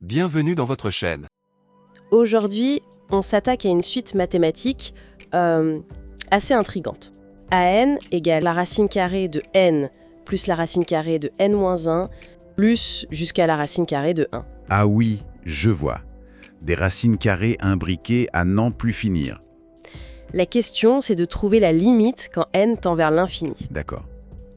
Bienvenue dans votre chaîne. Aujourd'hui, on s'attaque à une suite mathématique assez intrigante. AN égale la racine carrée de n plus la racine carrée de n-1 plus jusqu'à la racine carrée de 1. Ah oui, je vois. Des racines carrées imbriquées à n'en plus finir. La question, c'est de trouver la limite quand n tend vers l'infini. D'accord.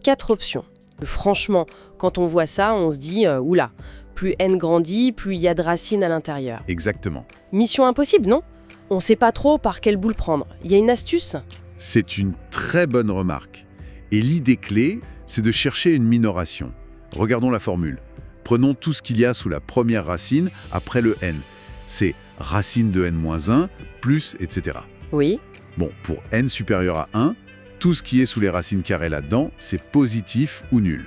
4 options. Franchement, quand on voit ça, on se dit oula, plus n grandit, plus il y a de racines à l'intérieur. Exactement. Mission impossible, non? On sait pas trop par quelle boule prendre. Il y a une astuce? C'est une très bonne remarque. Et l'idée clé, c'est de chercher une minoration. Regardons la formule. Prenons tout ce qu'il y a sous la première racine après le n. C'est racine de n-1 plus, etc. Oui. Bon, pour n supérieur à 1, tout ce qui est sous les racines carrées là-dedans, c'est positif ou nul.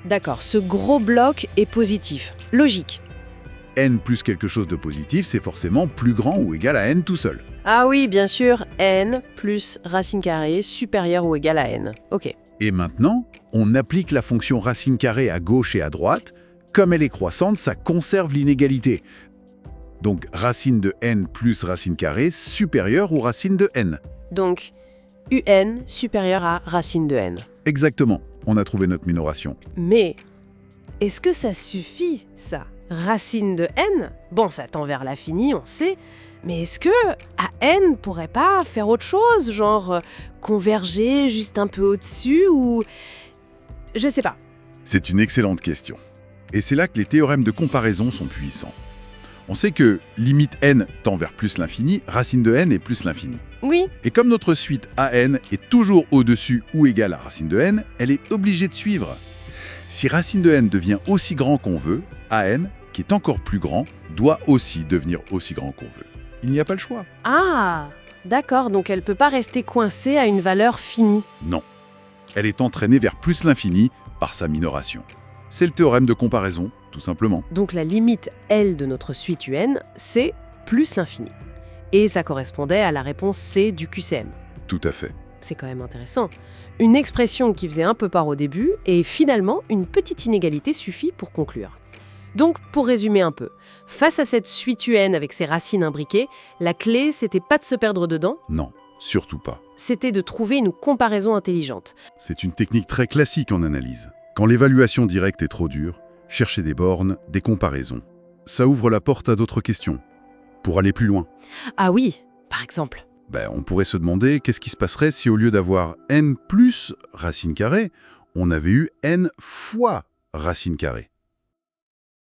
D'accord, ce gros bloc est positif. Logique. N plus quelque chose de positif, c'est forcément plus grand ou égal à n tout seul. Ah oui, bien sûr, n plus racine carrée supérieure ou égale à n. Ok. Et maintenant, on applique la fonction racine carrée à gauche et à droite. Comme elle est croissante, ça conserve l'inégalité. Donc racine de n plus racine carrée supérieure ou racine de n. Donc, un supérieur à racine de n. Exactement, on a trouvé notre minoration. Mais, est-ce que ça suffit, ça? Racine de n? Bon, ça tend vers l'infini, on sait. Mais est-ce que à n pourrait pas faire autre chose? Genre converger juste un peu au-dessus ou... Je sais pas. C'est une excellente question. Et c'est là que les théorèmes de comparaison sont puissants. On sait que limite n tend vers plus l'infini, racine de n est plus l'infini. Oui, Et comme notre suite AN est toujours au-dessus ou égale à racine de n, elle est obligée de suivre. Si racine de n devient aussi grand qu'on veut, AN, qui est encore plus grand, doit aussi devenir aussi grand qu'on veut. Il n'y a pas le choix. ah, d'accord, donc elle peut pas rester coincée à une valeur finie. Non. Elle est entraînée vers plus l'infini par sa minoration. C'est le théorème de comparaison, tout simplement. Donc la limite L de notre suite UN, c'est plus l'infini. Et ça correspondait à la réponse C du QCM. Tout à fait. C'est quand même intéressant. Une expression qui faisait un peu peur au début, et finalement, une petite inégalité suffit pour conclure. Donc, pour résumer un peu, face à cette suite UN avec ses racines imbriquées, la clé, c'était pas de se perdre dedans, Non, surtout pas. c'était de trouver une comparaison intelligente. C'est une technique très classique en analyse. Quand l'évaluation directe est trop dure, cherchez des bornes, des comparaisons. Ça ouvre la porte à d'autres questions. Pour aller plus loin, Ah oui, par exemple. on pourrait se demander qu'est-ce qui se passerait si au lieu d'avoir n plus racine carrée, on avait eu n fois racine carrée.